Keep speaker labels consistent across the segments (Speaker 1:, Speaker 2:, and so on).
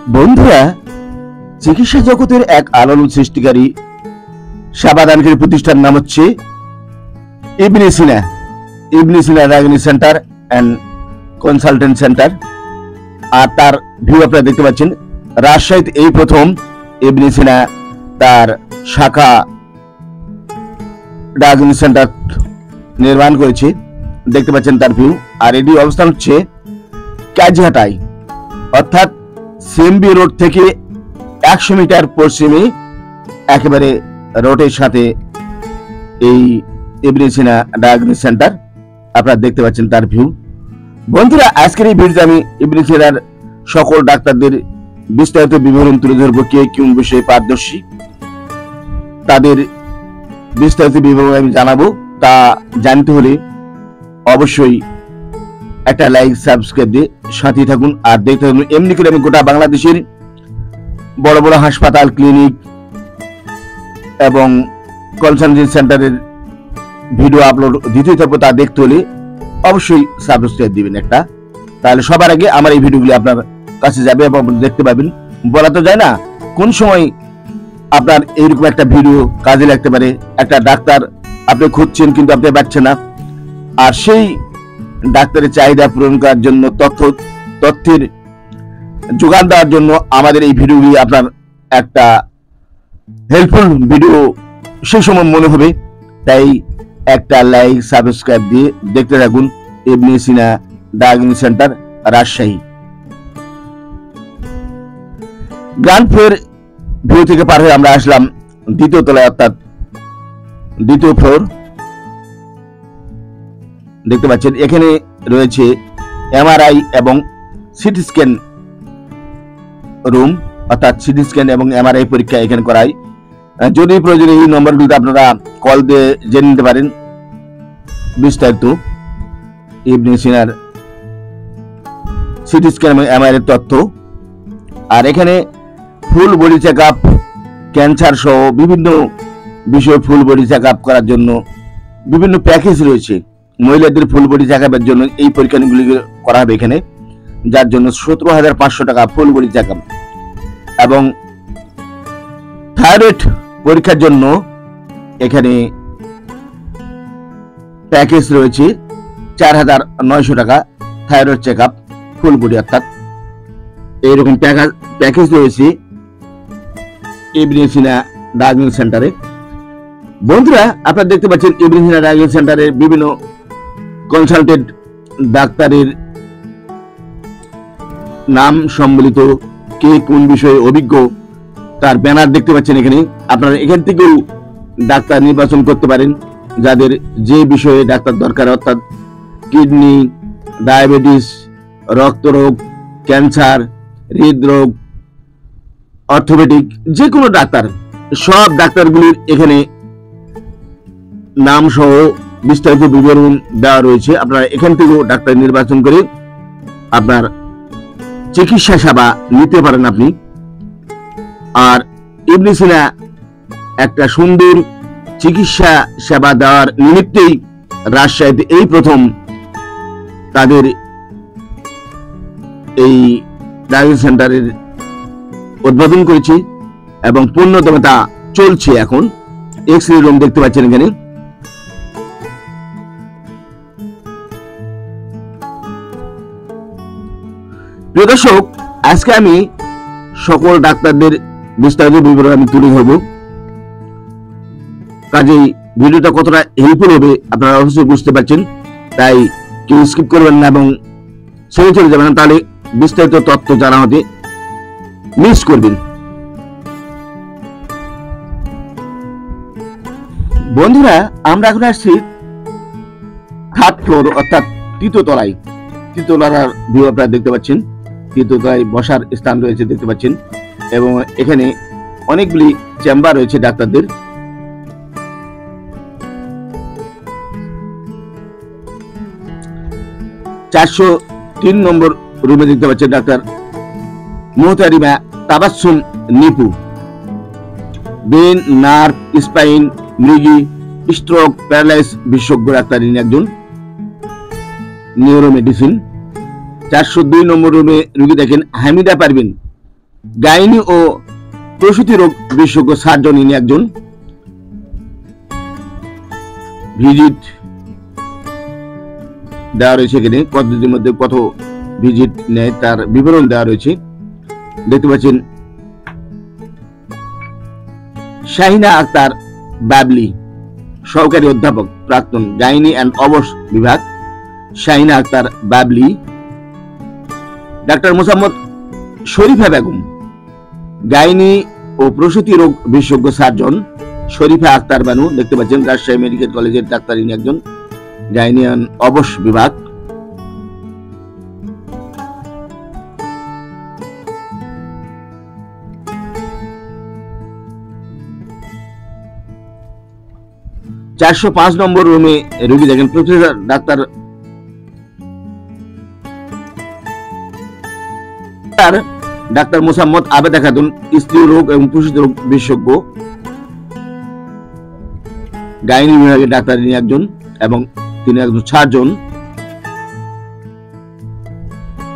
Speaker 1: বন্ধুরা, চিকিৎসা জগতের এক আলোড়ন সৃষ্টিকারী সেবাদানকারী প্রতিষ্ঠান নাম হচ্ছে Ibne Sina diagnostic centre and consultant centre. আর তার ভিউ আপনারা দেখতে পাচ্ছেন। রাজশাহীতে এই প্রথম ইবনে সিনা তার শাখা ডায়াগনস্টিক সেন্টার নির্মাণ করেছে, দেখতে পাচ্ছেন তার ভিউ। আর এটি অবস্থান হচ্ছে কাজীহাটায়, অর্থাৎ সিএমবি রোড থেকে 100 মিটার পশ্চিমে একেবারে রোডের সাথে এই ইবনে সিনা ডায়াগনস্টিক সেন্টার আপনারা দেখতে পাচ্ছেন তার ভিউ। বন্ধুরা, আজকের এই ভিডিওতে আমি ইবনে সিনার সকল ডাক্তারদের বিস্তারিত বিবরণ তুলে ধরবো, কে কোন বিষয়ে পারদর্শী তাদের বিস্তারিত বিবরণ আমি জানাবো। তা জানতে হলে অবশ্যই একটা লাইক সাবস্ক্রাইব দিয়ে সাথে থাকুন আর দেখতে থাকুন। এমনি করে আমি গোটা বাংলাদেশের বড় বড় হাসপাতাল, ক্লিনিক এবং কনসালটেন্ট সেন্টারের ভিডিও আপলোড দিতেই থাকবো। তা দেখতে হলে অবশ্যই সাবস্ক্রাইব দিবেন একটা, তাহলে সবার আগে আমার এই ভিডিওগুলি আপনার কাছে যাবে এবং দেখতে পাবেন। বলা তো যায় না কোন সময় আপনার এইরকম একটা ভিডিও কাজে লাগতে পারে। একটা ডাক্তার আপনি খুঁজছেন কিন্তু আপনি পাচ্ছেন না, আর সেই ডাক্তারের চাহিদা পূরণ করার জন্য তথ্যের যোগান দেওয়ার জন্য আমাদের এই ভিডিওগুলি আপনার একটা হেল্পফুল ভিডিও সেই সময় মনে হবে। তাই একটা লাইক সাবস্ক্রাইব দিয়ে দেখতে থাকুন Ibne Sina diagnostic centre, Rajshahi. Ground floor view থেকে পার হয়ে আমরা আসলাম দ্বিতীয় তলায়, অর্থাৎ দ্বিতীয় ফ্লোর। দেখতে পাচ্ছেন এখানে রয়েছে এমআরআই এবং সিটি স্ক্যান রুম, অর্থাৎ সিটি স্ক্যান এবং এমআরআই পরীক্ষা এখানে করাই। যদি প্রয়োজনে এই নম্বরগুলিতে আপনারা কল দিয়ে জেনে নিতে পারেন বিস্তারিত ইবনে সিনার সিটি স্ক্যান এবং এমআরআই এর তথ্য। আর এখানে full body check up, cancer সহ বিভিন্ন বিষয়ে ফুল বডি চেক আপ করার জন্য বিভিন্ন প্যাকেজ রয়েছে। মহিলাদের ফুল বডি চেক আপের জন্য এই পরীক্ষাগুলি করা হবে এখানে, যার জন্য 17,500 টাকা ফুল বডি চেক আপ। এবং থাইরয়েড পরীক্ষার জন্য এখানে প্যাকেজ রয়েছে 4,900 টাকা thyroid check up full body, অর্থাৎ এইরকম প্যাকেজ রয়েছে ইবনে সিনা ডায়াগনস্টিক সেন্টারে। বন্ধুরা, আপনারা দেখতে পাচ্ছেন ইবনে সিনা ডায়াগনস্টিক সেন্টারে বিভিন্ন কনসালটেন্ট ডাক্তারের নাম সম্বলিত, কে কোন বিষয়ে অভিজ্ঞ তার ব্যানার দেখতে পাচ্ছেন এখানে। আপনারা এখান থেকেও ডাক্তার নির্বাচন করতে পারেন যাদের যে বিষয়ে ডাক্তার দরকার, অর্থাৎ কিডনি, ডায়াবেটিস, রক্তরোগ, ক্যান্সার, হৃদরোগ, অর্থোপেডিক, যে কোনো ডাক্তার, সব ডাক্তারগুলির এখানে নাম সহ বিস্তারিত বিবরণ দেওয়া রয়েছে। আপনারা এখান থেকেও ডাক্তার নির্বাচন করে আপনার চিকিৎসা সেবা নিতে পারেন আপনি। আর ইবনে সিনা একটা সুন্দর চিকিৎসা সেবা দেওয়ার নিমিত্তেই রাজশাহীতে এই প্রথম তাদের এই ডায়াগনস্টিক সেন্টারের উদ্বোধন করেছে এবং পূর্ণতম তা চলছে এখন। এক্স-রে রুম দেখতে পাচ্ছেন এখানে। প্রিয় দর্শক, আজকে আমি সকল ডাক্তারদের বিস্তারিত বিবরণ আমি তুলে ধরব। কাজেই ভিডিওটা কতটা হেল্পফুল হবে আপনারা অবশ্যই বুঝতে পারছেন, তাই কেউ স্কিপ করবেন না এবং ছেড়ে চলে যাবেন না, তাহলে বিস্তারিত তথ্য জানা হতে মিস করবেন। বন্ধুরা, আমরা এখন আসছি থার্ড ফ্লোর, অর্থাৎ তৃতীয় তলায়। তৃতীয় তলার ভিউ আপনারা দেখতে পাচ্ছেন। তৃতীয় তলায় বসার স্থান রয়েছে দেখতে পাচ্ছেন, এবং এখানে অনেকগুলি চেম্বার রয়েছে ডাক্তারদের। চারশো 3 নম্বর রুমে দেখতে পাচ্ছেন doctor Muhtarima Tabassum Nipu. Brain, nerve, spine, মৃগী, স্ট্রোক, প্যারালাইজ বিশেষজ্ঞ ডাক্তার ইনি একজন, নিউরো মেডিসিন। 402 নম্বর রুমে রোগী দেখেন হামিদা পারভিন, গাইনি ও প্রসূতি রোগ বিশেষজ্ঞ সার্জন ইনি একজন। ভিজিট দেওয়া রয়েছে এখানে, কতদিনের মধ্যে কত ভিজিট নেয় তার বিবরণ দেওয়া রয়েছে। দেখতে পাচ্ছেন শাহিনা আক্তার বাবলি, সহকারী অধ্যাপক, প্রাক্তন, গাইনি অ্যান্ড অবস বিভাগ, শাহিনা আক্তার বাবলি। ডাক্তার মোসাম্মদ শরীফা বেগম, গাইনি ও প্রসূতি রোগ বিশেষজ্ঞ সার্জন, শরীফা আক্তার বানু। দেখতে পাচ্ছেন রাজশাহী মেডিকেল কলেজের ডাক্তার, ইনি একজন, গাইনি অ্যান্ড অবস বিভাগ। চারশো 5 নম্বর রুমে রোগী দেখেন প্রফেসর ডাক্তার মোসাম্মদ আবেদা খাতুন, স্ত্রী রোগ এবং প্রসূতি রোগ বিশেষজ্ঞ, গাইনি বিভাগের ডাক্তার ইনি একজন এবং তিনি একজন সার্জন।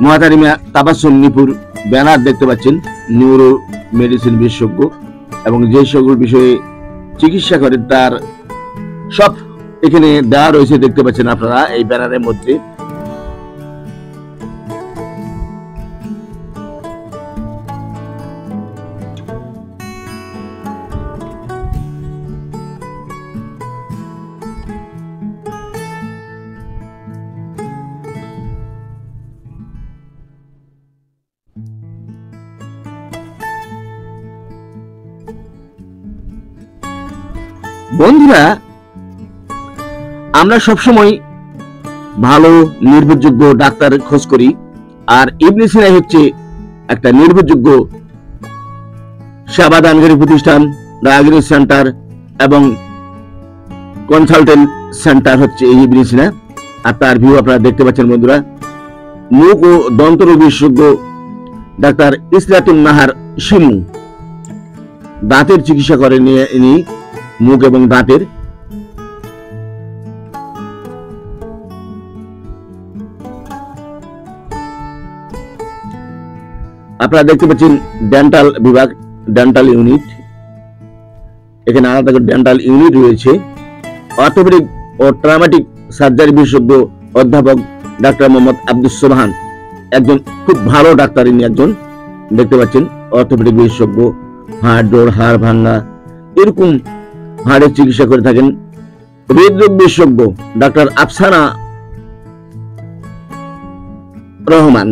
Speaker 1: মহাতারিমা তাবাসসুম নিপুর ব্যানার দেখতে পাচ্ছেন, নিউরো মেডিসিন বিশেষজ্ঞ এবং যে সকল বিষয়ে চিকিৎসা করেন তার সব এখানে দেওয়া রয়েছে। দেখতে পাচ্ছেন আপনারা এই ব্যানারের মধ্যে। বন্ধুরা, আমরা সবসময় ভালো নির্ভরযোগ্য ডাক্তারের খোঁজ করি, আর ইবনে সিনা হচ্ছে একটা নির্ভরযোগ্য সেবাদানকারী প্রতিষ্ঠান, ডায়াগনস্টিক সেন্টার এবং কনসালটেন্ট সেন্টার হচ্ছে এই ইবনে সিনা। আর তার ভিউ আপনারা দেখতে পাচ্ছেন বন্ধুরা। মুখ ও দন্ত রোগ বিশেষজ্ঞ ডাক্তার ইসলাতুন নাহার শিমু, দাঁতের চিকিৎসা করেন ইনি, মুখ এবং দাঁতের। আপনারা দেখতে পাচ্ছেন ডেন্টাল বিভাগ, ডেন্টাল ইউনিট, এখানে আলাদা করে ডেন্টাল ইউনিট রয়েছে। অর্থোপেডিক ও ট্রমাটিক সার্জারি বিশেষজ্ঞ অধ্যাপক ডাক্তার মোহাম্মদ আব্দুস সোবহান, একজন খুব ভালো ডাক্তার ইনি একজন। দেখতে পাচ্ছেন অর্থোপেডিক বিশেষজ্ঞ, হাড় জোড়, হাড় ভাঙ্গা, এরকম হাড়ের চিকিৎসা করে থাকেন। হৃদরোগ বিশেষজ্ঞ ডাক্তার আফসানা রহমান,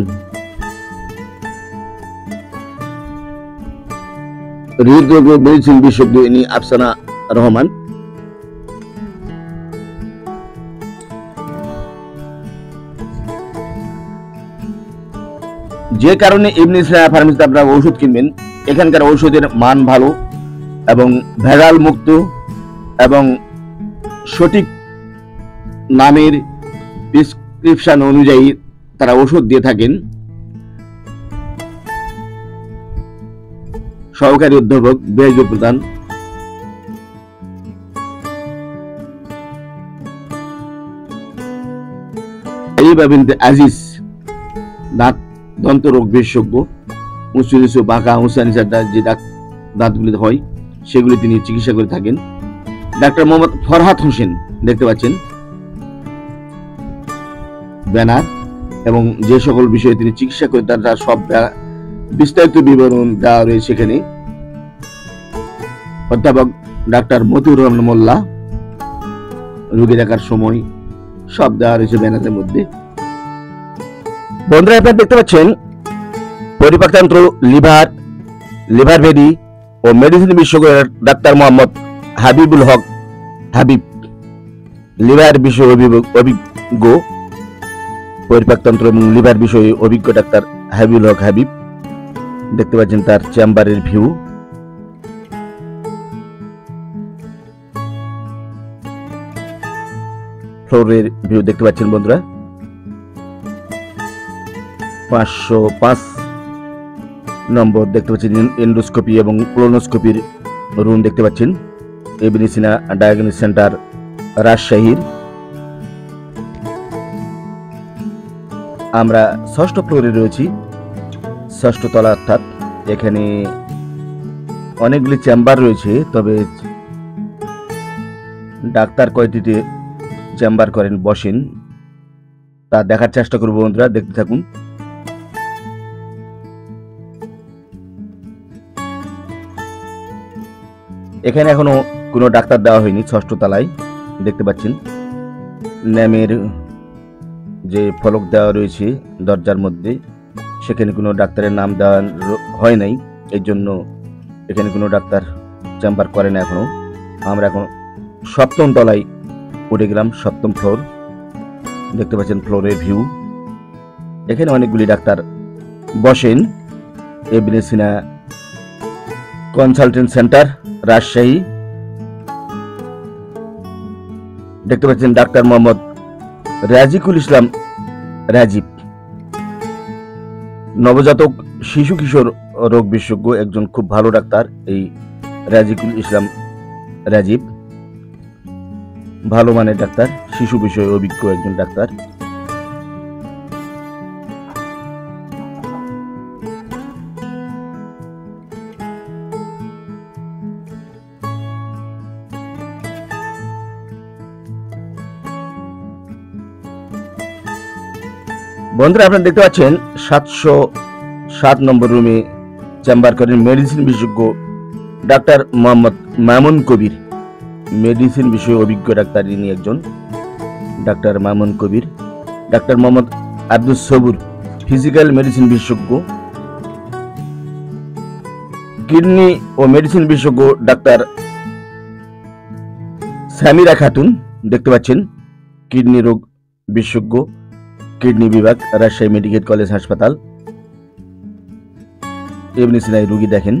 Speaker 1: হৃদরোগ মেডিসিন বিশেষজ্ঞ ইনি আফসানা রহমান। যে কারণে ইবনে সিনা ফার্মেসিতে আপনারা ওষুধ কিনবেন, এখানকার ঔষধের মান ভালো এবং ভেজাল মুক্ত এবং সঠিক নামের প্রেসক্রিপশন অনুযায়ী তারা ওষুধ দিয়ে থাকেন। সহকারী অধ্যাপক, বিভাগীয় প্রধান। আজিজ, দাঁত দন্ত রোগ বিশেষজ্ঞ, উঁচু নিচু বাঁকা উঁচা নিচার যে দাঁতগুলি হয় সেগুলি তিনি চিকিৎসা করে থাকেন। ডাক্তার মোহাম্মদ ফরহাদ হোসেন, দেখতে পাচ্ছেন ব্যানার, এবং যে সকল বিষয়ে তিনি চিকিৎসা করে তার সব বিস্তারিত বিবরণ দেওয়া রয়েছে এখানে। অধ্যাপক ডাক্তার মতিউর রহমান মোল্লা, রোগী দেখার সময় সব দেওয়া রয়েছে ব্যানারের মধ্যে। বন্ধুরা, আপনারা দেখতে পাচ্ছেন পরিপাকতন্ত্র, লিভার ভেদি ও মেডিসিন বিশেষজ্ঞ ডাক্তার মোহাম্মদ হাবিবুল হক হাবিব, লিভার বিষয়ে অভিজ্ঞ, পরিপাকতন্ত্র এবং লিভার বিষয়ে অভিজ্ঞ ডাক্তার হাবিবুল হক হাবিব। দেখতে পাচ্ছেন তার চেম্বারের ভিউ। ফ্লোরের ভিউ দেখতে পাচ্ছেন বন্ধুরা। 505 নম্বর দেখতে পাচ্ছেন এন্ডোস্কোপি এবং কোলোনোস্কোপির রুম দেখতে পাচ্ছেন। ইবনে সিনা ডায়াগনস্টিক সেন্টার, রাজশাহীর। আমরা 6ষ্ঠ ফ্লোরে রয়েছি, 6ষ্ঠ তলা অর্থাৎ। এখানে অনেকগুলি চেম্বার রয়েছে, তবে ডাক্তার কয়টিতে চেম্বার করেন বসেন তা দেখার চেষ্টা করব বন্ধুরা, দেখতে থাকুন। এখানে এখনো কোনো ডাক্তার দেওয়া হয়নি। 6ষ্ঠ তলায় দেখতে পাচ্ছেন নামের যে ফলক দেওয়া রয়েছে দরজার মধ্যে, সেখানে কোনো ডাক্তারের নাম দেওয়া হয় নাই, এই জন্য এখানে কোনো ডাক্তার চেম্বার করে না এখনো। আমরা এখন 7ম তলায় উঠে গেলাম, 7ম ফ্লোর। দেখতে পাচ্ছেন ফ্লোরের ভিউ। এখানে অনেকগুলি ডাক্তার বসেন। ইবনে সিনা কনসালটেন্ট সেন্টার, রাজশাহী। দেখতে পাচ্ছেন ডাক্তার মোহাম্মদ রাজিকুল ইসলাম রাজীব, নবজাতক শিশু কিশোর রোগ বিশেষজ্ঞ, একজন খুব ভালো ডাক্তার এই রাজিকুল ইসলাম রাজীব। ভালো মানের ডাক্তার, শিশু বিষয়ে অভিজ্ঞ একজন ডাক্তার। বন্ধুরা আপনারা দেখতে পাচ্ছেন 707 নম্বর রুমে চেম্বার করেন মেডিসিন বিশেষজ্ঞ ডাক্তার মোহাম্মদ মামুন কবির। মেডিসিন বিষয়ে অভিজ্ঞ ডাক্তার ইনি একজন, ডাক্তার মামুন কবির। ডাক্তার মোহাম্মদ আব্দুল সবুর, ফিজিক্যাল মেডিসিন বিশেষজ্ঞ। কিডনি ও মেডিসিন বিশেষজ্ঞ ডাক্তার সামিরা খাতুন, দেখতে পাচ্ছেন কিডনি রোগ বিশেষজ্ঞ, কিডনি বিভাগ, রাজশাহী মেডিকেল কলেজ হাসপাতাল। ইবনে সিনায় রোগী দেখেন।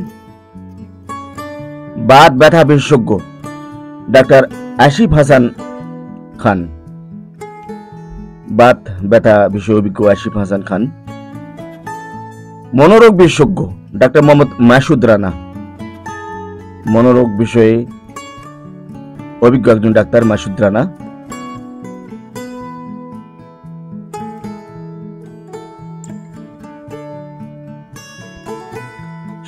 Speaker 1: বাত ব্যথা বিশেষজ্ঞ ডাক্তার আসিফ হাসান খান, বাত ব্যথা বিষয়ে অভিজ্ঞ আসিফ হাসান খান। মনোরোগ বিশেষজ্ঞ ডাক্তার মোহাম্মদ মাসুদ রানা, মনোরোগ বিষয়ে অভিজ্ঞ একজন ডাক্তার মাসুদ রানা।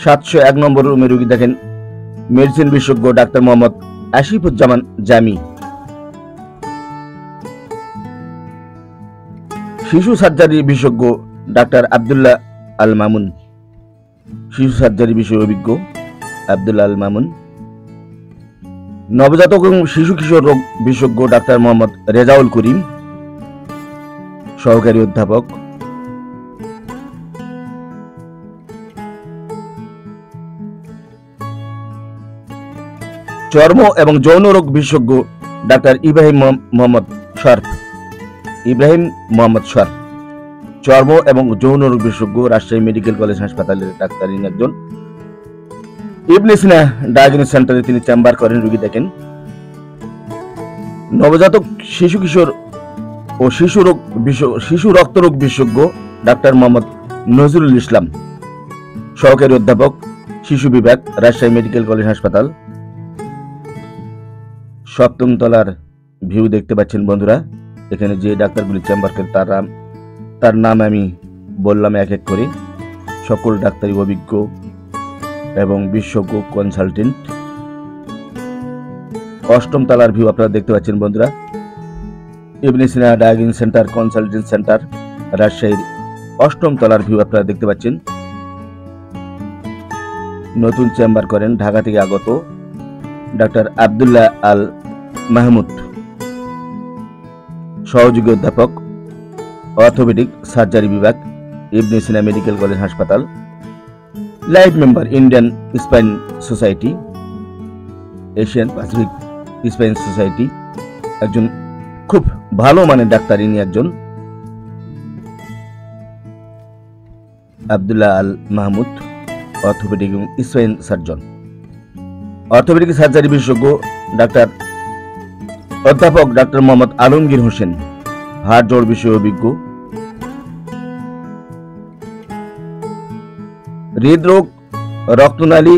Speaker 1: সাতশো 1 নম্বর রুমে রোগী দেখেন মেডিসিন বিশেষজ্ঞ ডাক্তার মোহাম্মদ আসিফুজ্জামান জামি। শিশু সার্জারি বিশেষজ্ঞ ডাক্তার আব্দুল্লাহ আল মামুন, শিশু সার্জারি বিষয়ে অভিজ্ঞ আব্দুল্লাহ আল মামুন। নবজাতক এবং শিশু কিশোর রোগ বিশেষজ্ঞ ডাক্তার মোহাম্মদ রেজাউল করিম, সহকারী অধ্যাপক। চর্ম এবং যৌন রোগ বিশেষজ্ঞ ডাক্তার ইব্রাহিম মোহাম্মদ শরফ, ইব্রাহিম মোহাম্মদ শরফ, চর্ম এবং যৌন রোগ বিশেষজ্ঞ, রাজশাহী মেডিকেল কলেজ হাসপাতালের ডাক্তার ইনি একজন। ইবনে সিনা ডায়াগনস্টিক সেন্টারে তিনি চেম্বার করেন, রোগী দেখেন। নবজাতক শিশু কিশোর ও শিশু রক্ত রোগ বিশেষজ্ঞ ডাক্তার মোহাম্মদ নজরুল ইসলাম, সহকারী অধ্যাপক, শিশু বিভাগ, রাজশাহী মেডিকেল কলেজ হাসপাতাল। 7ম তলার ভিউ দেখতে পাচ্ছেন বন্ধুরা। এখানে যে ডাক্তারগুলি চেম্বার করে তার নাম আমি বললাম এক এক করে। সকল ডাক্তারি অভিজ্ঞ এবং বিশেষজ্ঞ কনসালটেন্ট। 8ম তলার ভিউ আপনারা দেখতে পাচ্ছেন বন্ধুরা। ইবনে Sina diagnostic centre consultant centre, রাজশাহীর 8ম তলার ভিউ আপনারা দেখতে পাচ্ছেন। নতুন চেম্বার করেন ঢাকা থেকে আগত ডাক্তার আব্দুল্লাহ আল মাহমুদ, সহযোগী অধ্যাপক, অর্থোপেডিক সার্জারি বিভাগ, ইবনে সিনা মেডিকেল কলেজ হাসপাতাল। Life member Indian spine society, Asian Pacific spine society. একজন খুব ভালো মানের ডাক্তার ইনি একজন, আব্দুল্লাহ আল মাহমুদ, অর্থোপেডিক এবং স্পাইন সার্জন। অর্থোপেডিক সার্জারি বিশেষজ্ঞ ডাক্তার অধ্যাপক ডাক্তার মোহাম্মদ আলমগীর হোসেন, হাড় জোড় বিষয়ে অভিজ্ঞ। হৃদরোগ, রক্তনালী,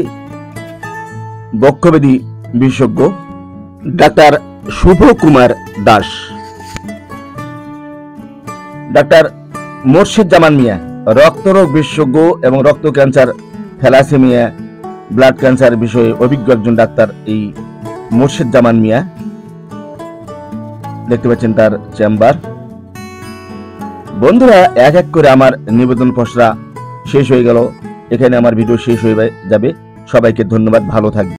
Speaker 1: বক্ষব্যাধি বিশেষজ্ঞ ডাক্তার শুভ কুমার দাস। ডাক্তার মোর্শেদ জামান মিয়া, রক্তরোগ বিশেষজ্ঞ এবং রক্ত ক্যান্সার থ্যালাসেমিয়া, ব্লাড ক্যান্সার বিষয়ে অভিজ্ঞ একজন ডাক্তার এই মোর্শেদ জামান মিয়া। দেখতে পাচ্ছেন তার চেম্বার। বন্ধুরা, এক এক করে আমার নিবেদন পসরা শেষ হয়ে গেল। এখানে আমার ভিডিও শেষ হয়ে যাবে। সবাইকে ধন্যবাদ, ভালো থাকবে।